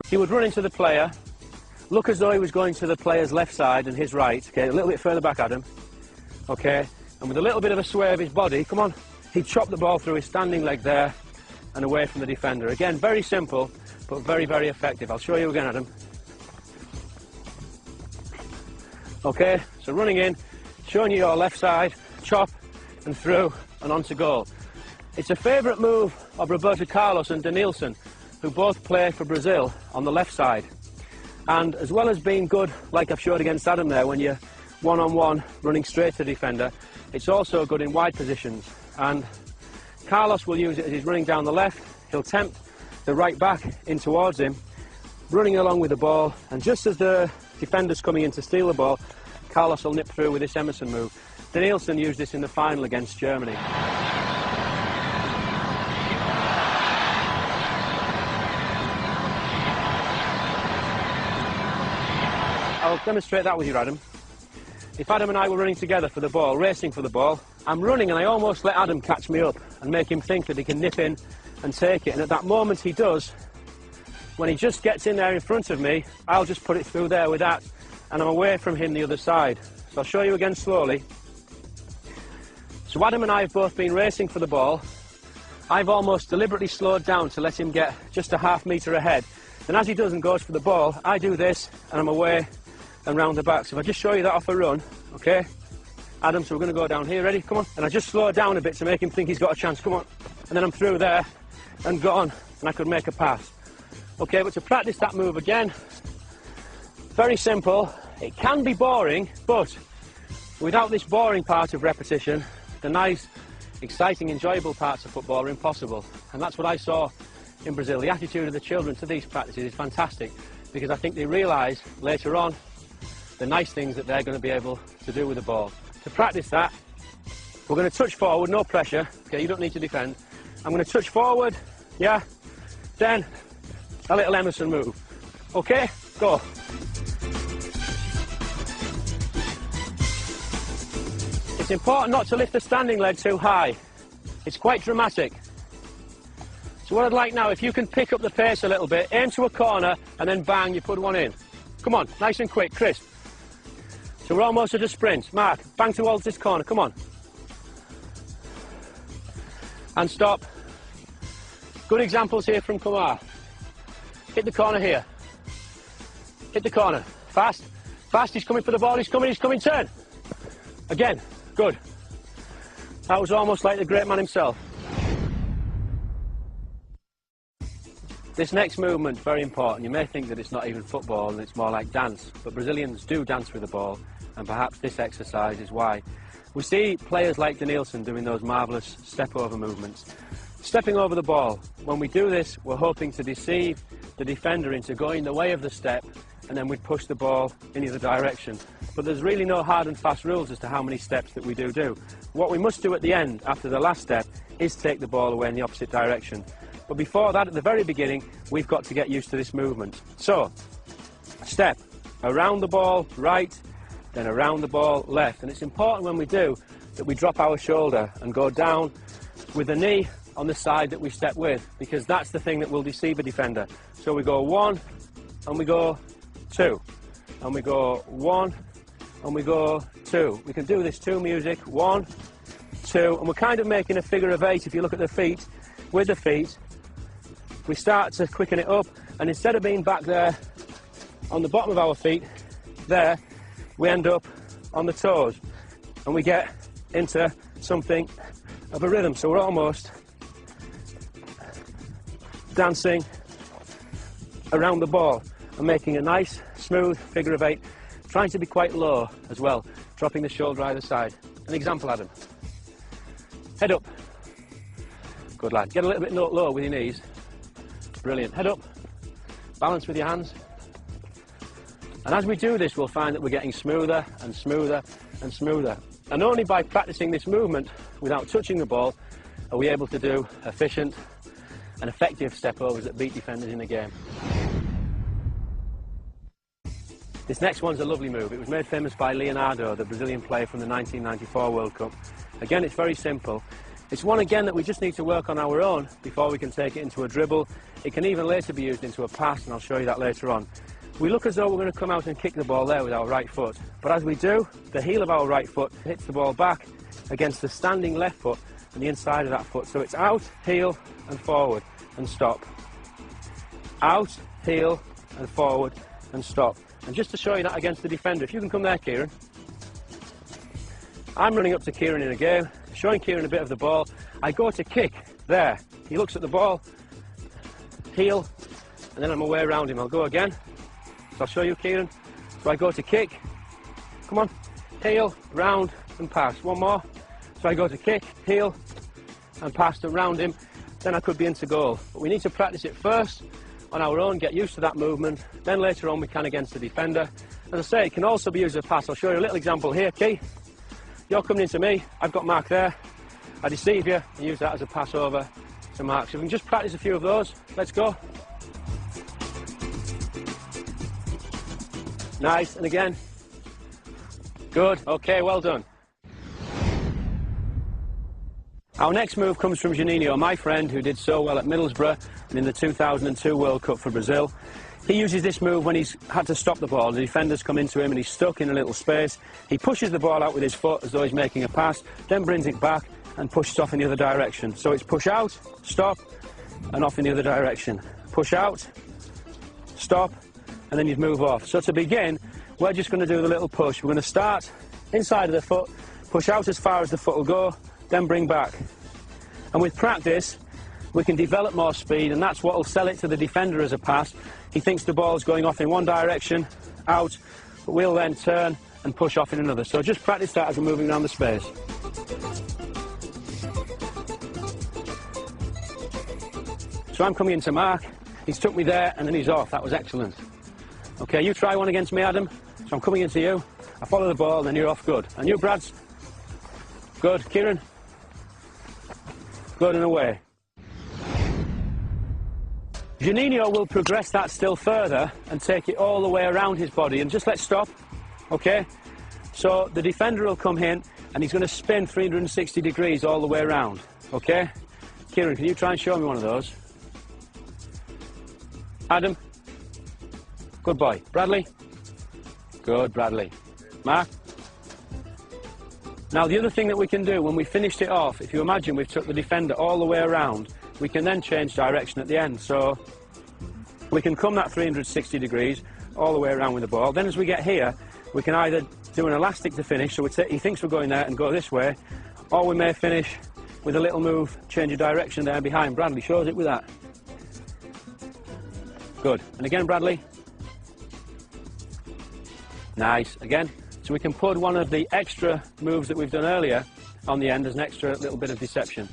he would run into the player, look as though he was going to the player's left side and his right, okay, a little bit further back, Adam, okay, and with a little bit of a sway of his body, come on, he'd chop the ball through his standing leg there and away from the defender. Again, very simple, but very, very effective. I'll show you again, Adam. Okay, so running in, showing you your left side, chop and through and onto goal. It's a favourite move of Roberto Carlos and Denilson, who both play for Brazil on the left side. And as well as being good, like I've showed against Adam there, when you're one-on-one running straight to the defender, it's also good in wide positions. And Carlos will use it as he's running down the left. He'll tempt the right back in towards him, running along with the ball, and just as the defender's coming in to steal the ball, Carlos will nip through with this Emerson move. Denilson used this in the final against Germany. I'll demonstrate that with you, Adam. If Adam and I were running together for the ball, racing for the ball, I'm running and I almost let Adam catch me up and make him think that he can nip in and take it. And at that moment he does, when he just gets in there in front of me, I'll just put it through there with that, and I'm away from him the other side. So I'll show you again slowly. So Adam and I have both been racing for the ball. I've almost deliberately slowed down to let him get just a half metre ahead. And as he does and goes for the ball, I do this and I'm away and round the back. So if I just show you that off a run, okay? Adam, so we're going to go down here, ready? Come on. And I just slow down a bit to make him think he's got a chance, come on. And then I'm through there and gone, and I could make a pass. Okay, but to practice that move again, very simple. It can be boring, but without this boring part of repetition, the nice, exciting, enjoyable parts of football are impossible. And that's what I saw in Brazil. The attitude of the children to these practices is fantastic, because I think they realise later on the nice things that they're going to be able to do with the ball. To practice that, we're going to touch forward, no pressure, okay, you don't need to defend. I'm going to touch forward, yeah, then a little Emerson move, okay, go. It's important not to lift the standing leg too high, it's quite dramatic. So what I'd like now, if you can pick up the pace a little bit, aim to a corner and then bang, you put one in. Come on, nice and quick, crisp. So we're almost at a sprint. Mark, bang towards this corner, come on. And stop. Good examples here from Kumar. Hit the corner here. Hit the corner. Fast, fast, he's coming for the ball, he's coming, turn. Again, good. That was almost like the great man himself. This next movement, very important. You may think that it's not even football and it's more like dance, but Brazilians do dance with the ball, and perhaps this exercise is why. We see players like Denilson doing those marvellous step-over movements. Stepping over the ball. When we do this, we're hoping to deceive the defender into going the way of the step, and then we'd push the ball in either direction. But there's really no hard and fast rules as to how many steps that we do. What we must do at the end, after the last step, is take the ball away in the opposite direction. But before that, at the very beginning, we've got to get used to this movement. So, step, around the ball, right, then around the ball, left. And it's important when we do that we drop our shoulder and go down with the knee on the side that we step with, because that's the thing that will deceive a defender. So we go 1, and we go 2, and we go 1, and we go 2. We can do this to music, 1, 2, and we're kind of making a figure of 8 if you look at the feet. With the feet, we start to quicken it up, and instead of being back there on the bottom of our feet, there, we end up on the toes, and we get into something of a rhythm. So we're almost dancing around the ball and making a nice, smooth figure of 8, trying to be quite low as well, dropping the shoulder either side. An example, Adam. Head up. Good lad. Get a little bit low with your knees. Brilliant. Head up. Balance with your hands. And as we do this, we'll find that we're getting smoother and smoother and smoother. And only by practicing this movement without touching the ball are we able to do efficient and effective step-overs that beat defenders in the game. This next one's a lovely move. It was made famous by Leonardo, the Brazilian player from the 1994 World Cup. Again, it's very simple. It's one again that we just need to work on our own before we can take it into a dribble. It can even later be used into a pass, and I'll show you that later on. We look as though we're going to come out and kick the ball there with our right foot, but as we do, the heel of our right foot hits the ball back against the standing left foot and the inside of that foot. So it's out, heel and forward and stop. Out, heel and forward and stop. And just to show you that against the defender, if you can come there, Kieran. I'm running up to Kieran in a game, showing Kieran a bit of the ball. I go to kick there. He looks at the ball, heel, and then I'm away around him. I'll go again. So I'll show you, Kieran. So I go to kick. Come on. Heel, round, and pass. One more. So I go to kick, heel, and pass around him. Then I could be into goal. But we need to practice it first on our own, get used to that movement. Then later on we can against the defender. As I say, it can also be used as a pass. I'll show you a little example here, Key. You're coming into me, I've got Mark there. I deceive you and use that as a pass over to Mark. So we can just practice a few of those. Let's go. Nice, and again. Good, okay, well done. Our next move comes from Juninho, my friend who did so well at Middlesbrough and in the 2002 World Cup for Brazil. He uses this move when he's had to stop the ball. The defenders come into him and he's stuck in a little space. He pushes the ball out with his foot as though he's making a pass, then brings it back and pushes off in the other direction. So it's push out, stop, and off in the other direction. Push out, stop, and then you move off. So to begin, we're just going to do the little push. We're going to start inside of the foot, push out as far as the foot will go, then bring back. And with practice, we can develop more speed, and that's what will sell it to the defender as a pass. He thinks the ball's going off in one direction, out, but we'll then turn and push off in another. So just practice that as we're moving around the space. So I'm coming into Mark, he's took me there and then he's off. That was excellent. Okay, you try one against me, Adam. So I'm coming into you, I follow the ball, then you're off. Good. And you, Brads? Good. Kieran? Good, and away. Juninho will progress that still further and take it all the way around his body. And just let's stop, okay? So the defender will come in and he's going to spin 360 degrees all the way around, okay? Kieran, can you try and show me one of those? Adam? Good boy. Bradley? Good, Bradley. Mark? Now the other thing that we can do when we finished it off, if you imagine we've took the defender all the way around, we can then change direction at the end. So we can come that 360 degrees all the way around with the ball. Then as we get here, we can either do an elastic to finish, so he thinks we're going there and go this way, or we may finish with a little move, change of direction there behind. Bradley shows it with that. Good. And again, Bradley. Nice. Again. So we can put one of the extra moves that we've done earlier on the end as an extra little bit of deception.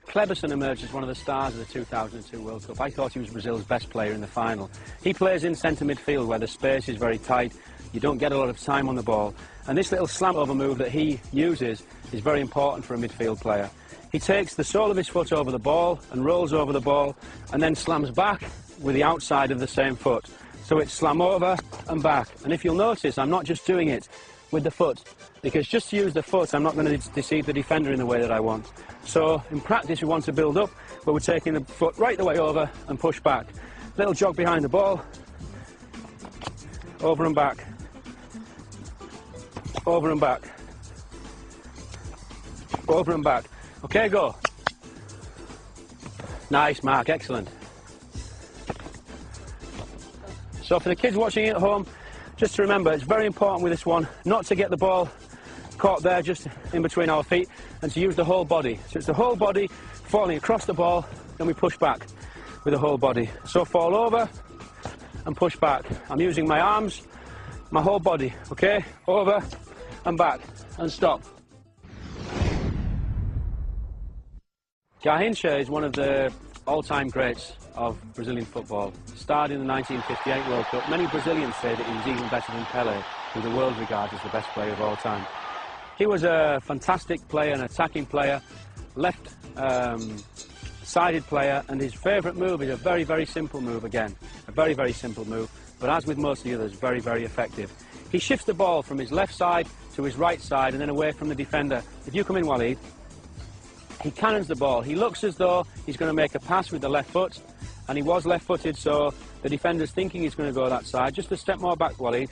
Kleberson emerged as one of the stars of the 2002 World Cup. I thought he was Brazil's best player in the final. He plays in centre midfield where the space is very tight, you don't get a lot of time on the ball, and this little slam over move that he uses is very important for a midfield player. He takes the sole of his foot over the ball and rolls over the ball and then slams back with the outside of the same foot. So it's slam over and back. And if you'll notice, I'm not just doing it with the foot, because just to use the foot, I'm not going to deceive the defender in the way that I want. So in practice, we want to build up, but we're taking the foot right the way over and push back. Little jog behind the ball, over and back, over and back, over and back. Okay, go. Nice, Mark, excellent. So for the kids watching at home, just to remember, it's very important with this one not to get the ball caught there just in between our feet, and to use the whole body. So it's the whole body falling across the ball, then we push back with the whole body. So fall over and push back. I'm using my arms, my whole body, okay? Over and back and stop. Garrincha is one of the all-time greats of Brazilian football. Starred in the 1958 World Cup. Many Brazilians say that he was even better than Pelé, who the world regards as the best player of all time. He was a fantastic player, an attacking player, left-sided player, and his favourite move is a very, very simple move again. A very, very simple move, but as with most of the others, very, very effective. He shifts the ball from his left side to his right side and then away from the defender. If you come in, Waleed, he cannons the ball. He looks as though he's going to make a pass with the left foot, and he was left-footed, so the defender's thinking he's going to go that side. Just a step more back, Waleed.